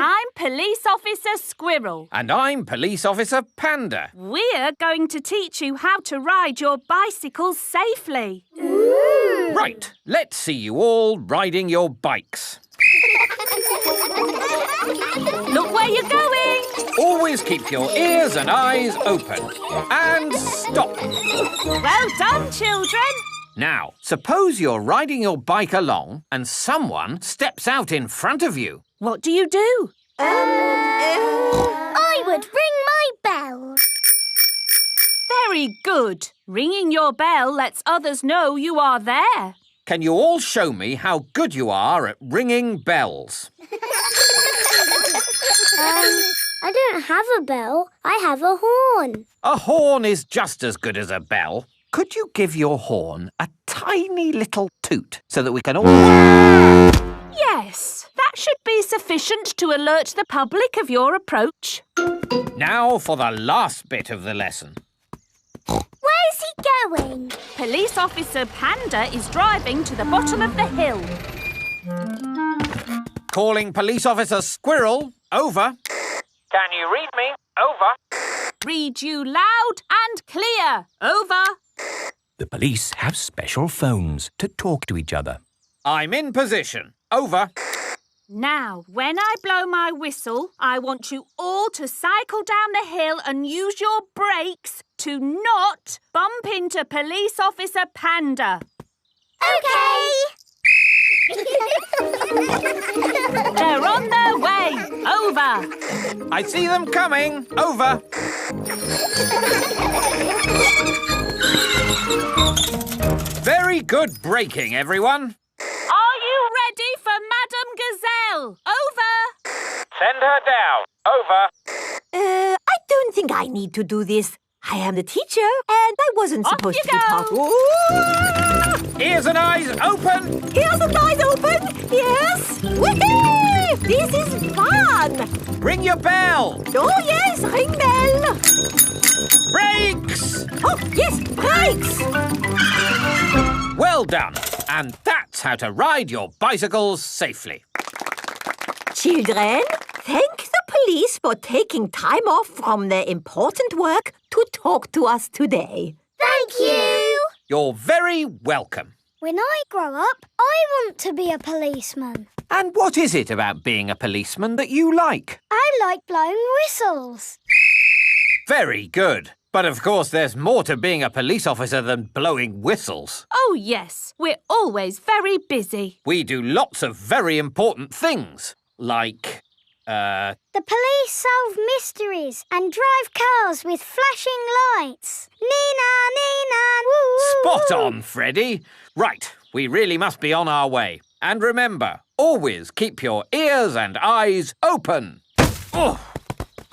I'm Police Officer Squirrel. And I'm Police Officer Panda. We're going to teach you how to ride your bicycles safely. Ooh. Right, let's see you all riding your bikes. Look where you're going. Always keep your ears and eyes open. And stop. Well done, children. Now, suppose you're riding your bike along and someone steps out in front of you. What do you do? I would ring my bell. Very good. Ringing your bell lets others know you are there. Can you all show me how good you are at ringing bells? I don't have a bell. I have a horn. A horn is just as good as a bell. Could you give your horn a tiny little toot so that we can all... Yes, that should be sufficient to alert the public of your approach. Now for the last bit of the lesson. Where's he going? Police Officer Panda is driving to the bottom of the hill. Calling Police Officer Squirrel. Over. Can you read me? Over. Read you loud and clear. Over. The police have special phones to talk to each other. I'm in position. Over. Now, when I blow my whistle, I want you all to cycle down the hill and use your brakes to not bump into Police Officer Panda. OK. They're on their way. Over. I see them coming. Over. Very good braking, everyone. Are you ready for Madame Gazelle? Over. Send her down. Over. I don't think I need to do this. I am the teacher, and I wasn't supposed to be part. Ears and eyes open. Ears and eyes open. Yes. Woohoo! This is fun. Ring your bell. Oh yes, ring bell. Brakes. Oh yes, brakes. Well done. And that's how to ride your bicycles safely. Children, thank the police for taking time off from their important work to talk to us today. Thank you. You're very welcome. When I grow up, I want to be a policeman. And what is it about being a policeman that you like? I like blowing whistles. Very good. But of course there's more to being a police officer than blowing whistles. Oh, yes. We're always very busy. We do lots of very important things. Like, The police solve mysteries and drive cars with flashing lights. Nina, Nina, woo! Spot on, Freddy. Right, we really must be on our way. And remember, always keep your ears and eyes open. Oh,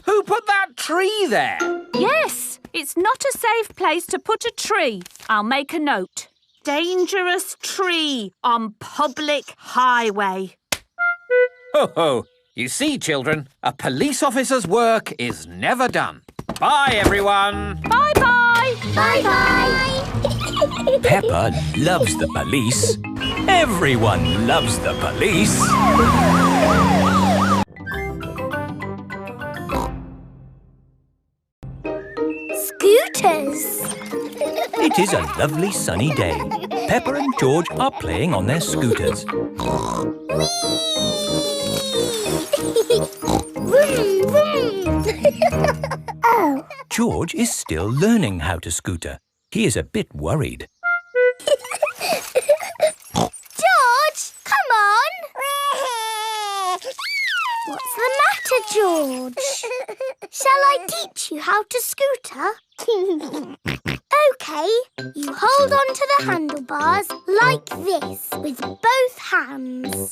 who put that tree there? Yes, it's It's not a safe place to put a tree. I'll make a note. Dangerous tree on public highway. Ho ho! You see, children, a police officer's work is never done. Bye, everyone. Bye-bye. Bye-bye. Peppa loves the police. Everyone loves the police. Scooters. It is a lovely sunny day. Peppa and George are playing on their scooters. Vroom, vroom. Oh. George is still learning how to scooter. He is a bit worried. George, come on. What's the matter, George? Shall I teach you how to scooter? OK, you hold on to the handlebars like this with both hands.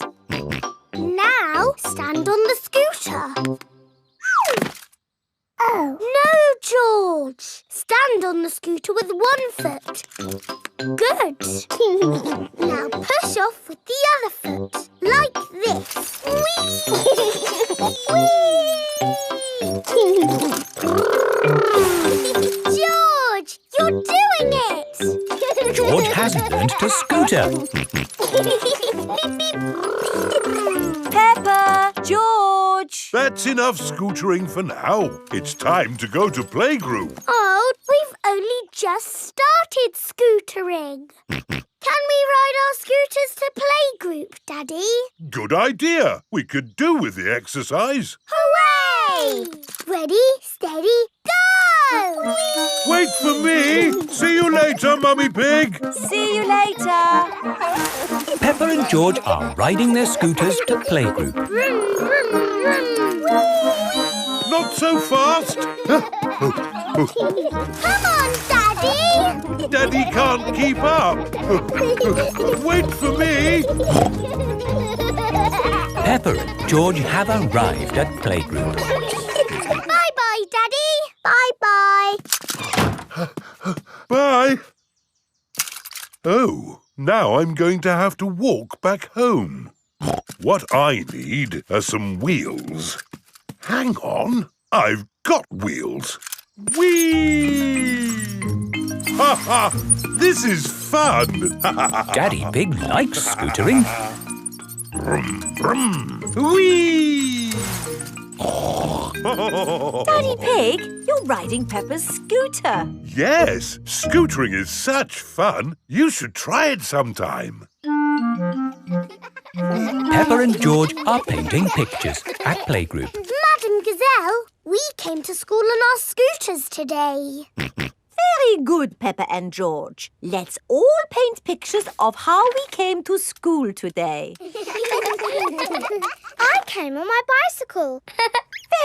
Now stand on the scooter. Oh. No, George. Stand on the scooter with one foot. Good. Now push off with the other foot, like this. George, you're doing it! George has learned to scooter. Peppa! George! That's enough scootering for now. It's time to go to playgroup. Oh, we've only just started scootering. Can we ride our scooters to playgroup, Daddy? Good idea. We could do with the exercise. Hooray! Ready, steady, go! Wait for me. See you later, Mummy Pig. See you later. Peppa and George are riding their scooters to playgroup. Vroom, vroom, vroom. Not so fast. Come on, Daddy! Daddy can't keep up. Wait for me. Peppa and George have arrived at playgroup. Bye-bye, Daddy. Bye-bye. Bye. Oh, now I'm going to have to walk back home. What I need are some wheels. Hang on, I've got wheels. Whee! Ha ha! This is fun! Daddy Pig likes scootering. Brum, brum. Whee! Daddy Pig, you're riding Peppa's scooter. Yes, scootering is such fun. You should try it sometime. Peppa and George are painting pictures at playgroup. Madam Gazelle, we came to school on our scooters today. Very good, Peppa and George. Let's all paint pictures of how we came to school today. I came on my bicycle.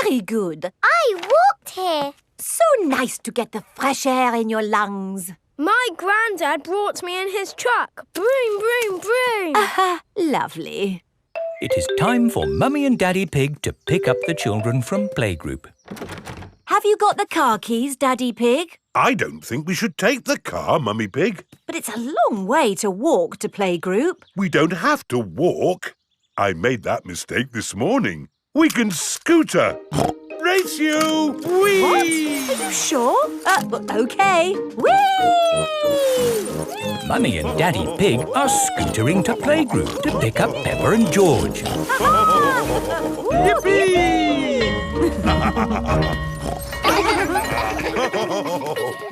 Very good. I walked here. So nice to get the fresh air in your lungs. My granddad brought me in his truck. Broom, broom, broom. Aha, lovely. It is time for Mummy and Daddy Pig to pick up the children from playgroup. Have you got the car keys, Daddy Pig? I don't think we should take the car, Mummy Pig. But it's a long way to walk to playgroup. We don't have to walk. I made that mistake this morning. We can scooter. Race you! Whee! What? Are you sure? OK. Whee! Mummy and Daddy Pig are scootering to playgroup to pick up Peppa and George. Yippee!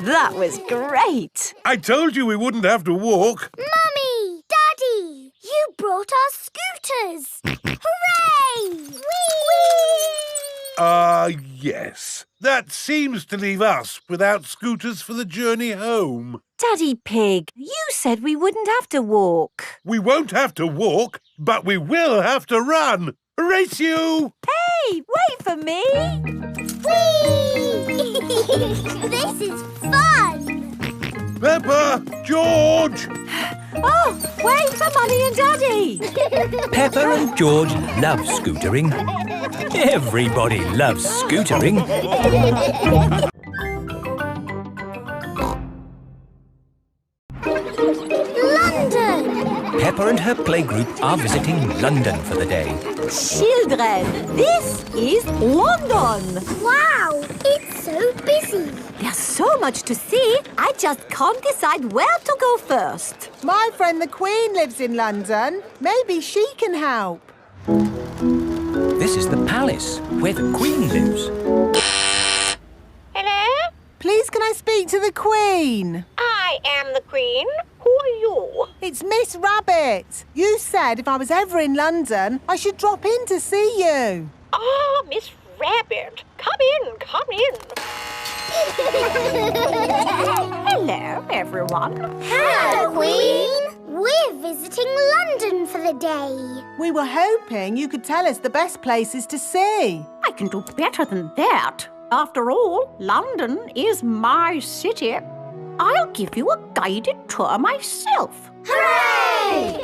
That was great. I told you we wouldn't have to walk. Mummy! Daddy! You brought our scooters! Hooray! Whee! Yes. That seems to leave us without scooters for the journey home. Daddy Pig, you said we wouldn't have to walk. We won't have to walk, but we will have to run. Race you! Hey, wait for me. Whee! This is fun! Peppa! George! Oh, wait for Mummy and Daddy. Peppa and George love scootering. Everybody loves scootering. Peppa and her playgroup are visiting London for the day. Children, this is London. Wow, it's so busy. There's so much to see, I just can't decide where to go first. My friend the Queen lives in London. Maybe she can help. This is the palace, where the Queen lives. Hello? Please, can I speak to the Queen? I am the Queen. Who are you? It's Miss Rabbit. You said if I was ever in London, I should drop in to see you. Oh, Miss Rabbit. Come in, come in. Hello, everyone. Hello, Queen. We're visiting London for the day. We were hoping you could tell us the best places to see. I can do better than that. After all, London is my city. I'll give you a guided tour myself. Hooray!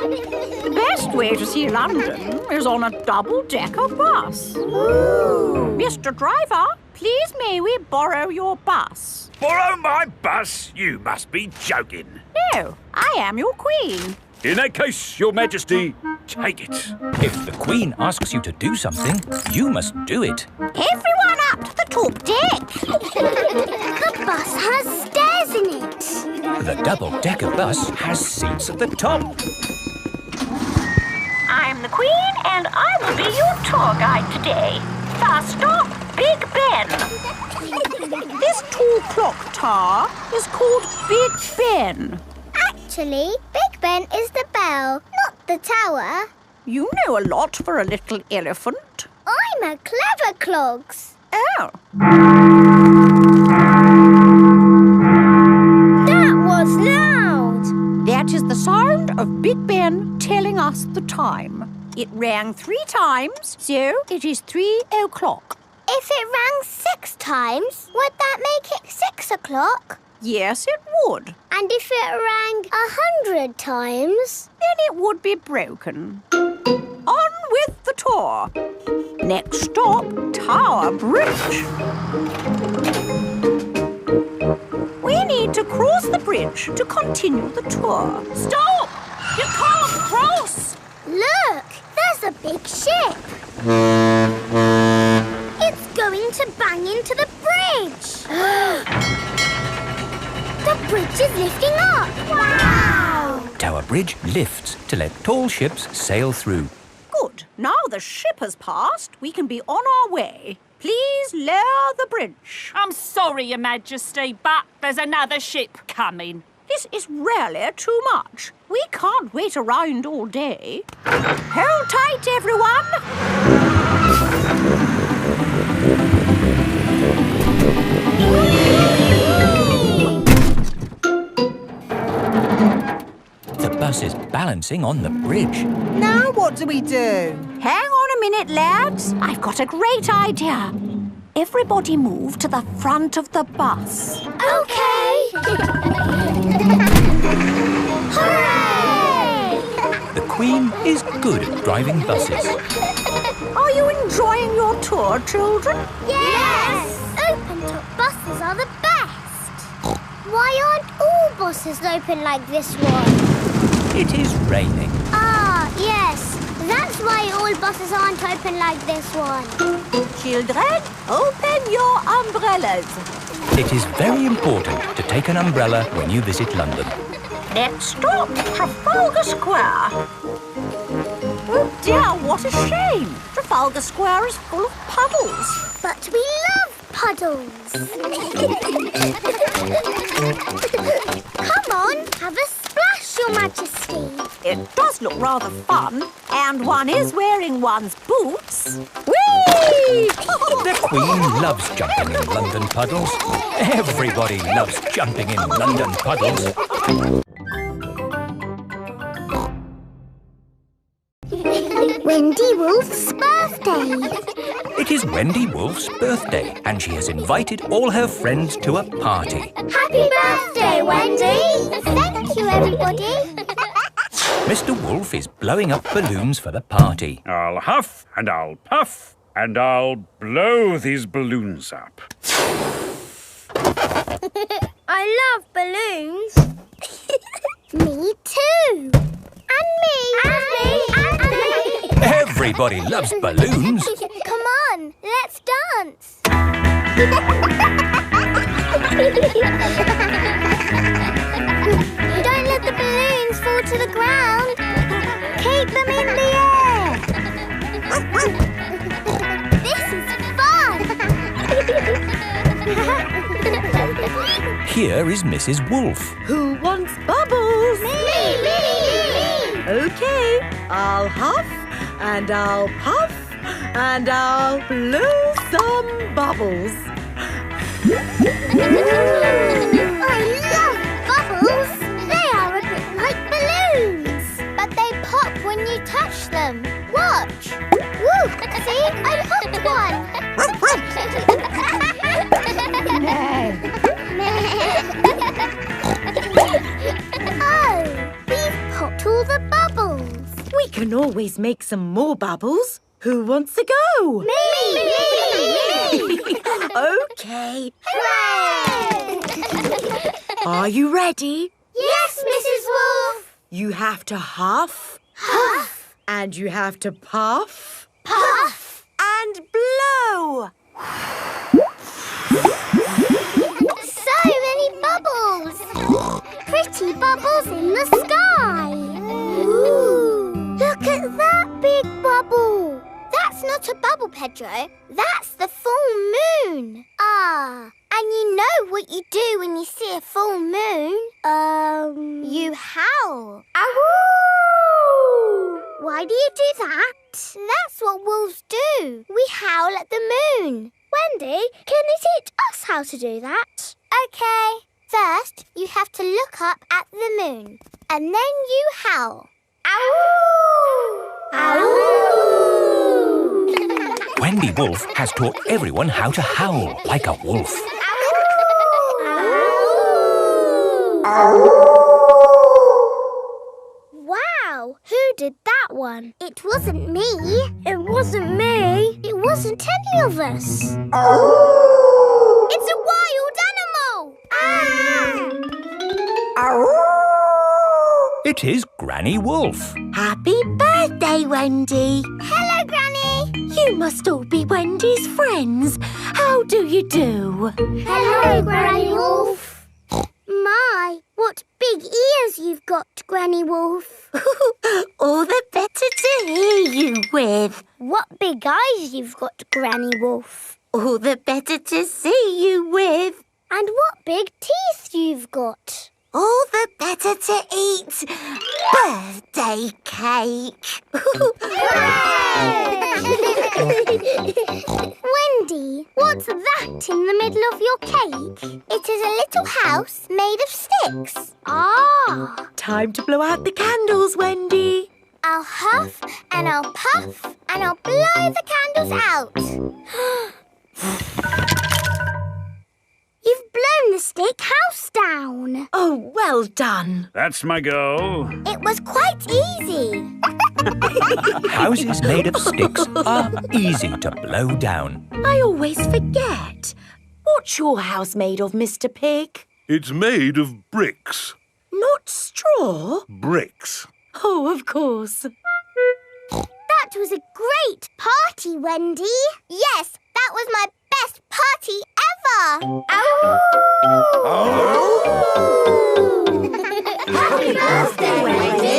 The best way to see London is on a double-decker bus. Ooh. Mr. Driver, please may we borrow your bus? Borrow my bus? You must be joking. No, I am your queen. In that case, Your Majesty, take it. If the Queen asks you to do something, you must do it. Everyone up to the top deck. The bus has stairs in it. The double-decker bus has seats at the top. I'm the Queen and I will be your tour guide today. First stop, Big Ben. This tall clock tower is called Big Ben. Actually, Big Ben is the bell, not the tower. You know a lot for a little elephant. I'm a clever clogs. Oh. That was loud. That is the sound of Big Ben telling us the time. It rang 3 times, so it is 3 o'clock. If it rang 6 times, would that make it 6 o'clock? Yes, it would. And if it rang 100 times? Then it would be broken. On with the tour. Next stop, Tower Bridge. We need to cross the bridge to continue the tour. Stop! You can't cross! Look, there's a big ship. It's going to bang into the bridge. The bridge is lifting up. Wow! Tower Bridge lifts to let tall ships sail through. Good. Now the ship has passed, we can be on our way. Please lower the bridge. I'm sorry, Your Majesty, but there's another ship coming. This is really too much. We can't wait around all day. Hold tight, everyone. The bus is balancing on the bridge. Now what do we do? Hang on a minute, lads. I've got a great idea. Everybody move to the front of the bus. Okay. Hooray! The Queen is good at driving buses. Are you enjoying your tour, children? Yes! Open-top buses are the best. Why aren't all buses open like this one? It is raining. Ah, yes. That's why all buses aren't open like this one. Children, open your umbrellas. It is very important to take an umbrella when you visit London. Next stop, Trafalgar Square. Oh dear, what a shame. Trafalgar Square is full of puddles. But we love puddles. Come on, have a splash, Your Majesty. It does look rather fun, and one is wearing one's boots. Whee! The Queen loves jumping in London puddles. Everybody loves jumping in London puddles. Wendy Wolf's birthday. It is Wendy Wolf's birthday, and she has invited all her friends to a party. Happy birthday, Wendy. Thank you, everybody. Mr. Wolf is blowing up balloons for the party. I'll huff and I'll puff and I'll blow these balloons up. I love balloons. Me too. And me. And me. Everybody loves balloons. Come on, let's dance. Don't let the balloons fall to the ground. Keep them in the air. This is fun. Here is Mrs. Wolf. Who wants bubbles? Me. Okay, I'll huff and I'll puff and I'll blow some bubbles. I love bubbles. They are a bit like balloons, but they pop when you touch them. Watch. Woo! See, I popped one. Oh, we've popped all the bubbles. We can always make some more bubbles. Who wants to go? Me! Okay. Hooray! Are you ready? Yes, Mrs. Wolf. You have to huff. Huff. And you have to puff. Puff. And blow. So many bubbles. Pretty bubbles in the sky. Ooh. Look at that big bubble. That's not a bubble, Pedro. That's the full moon. Ah, and you know what you do when you see a full moon? You howl. Ow! Why do you do that? That's what wolves do. We howl at the moon. Wendy, can you teach us how to do that? Okay. First, you have to look up at the moon. And then you howl. Ow! Ow! Wendy Wolf has taught everyone how to howl like a wolf. Wow, who did that one? It wasn't me. It wasn't me. It wasn't any of us. It's a wild animal. It is Granny Wolf. Happy birthday, Wendy. Hello, Granny. You must all be Wendy's friends. How do you do? Hello, Granny Wolf. My, what big ears you've got, Granny Wolf. All the better to hear you with. What big eyes you've got, Granny Wolf. All the better to see you with. And what big teeth you've got. All the better to eat birthday cake. Wendy, what's that in the middle of your cake? It is a little house made of sticks. Ah! Time to blow out the candles, Wendy. I'll huff and I'll puff and I'll blow the candles out. You've blown the stick house down. Oh, well done. That's my go. It was quite easy. Houses made of sticks are easy to blow down. I always forget. What's your house made of, Mr. Pig? It's made of bricks. Not straw? Bricks. Oh, of course. That was a great party, Wendy. Yes, that was my best party ever. Happy birthday, Wendy.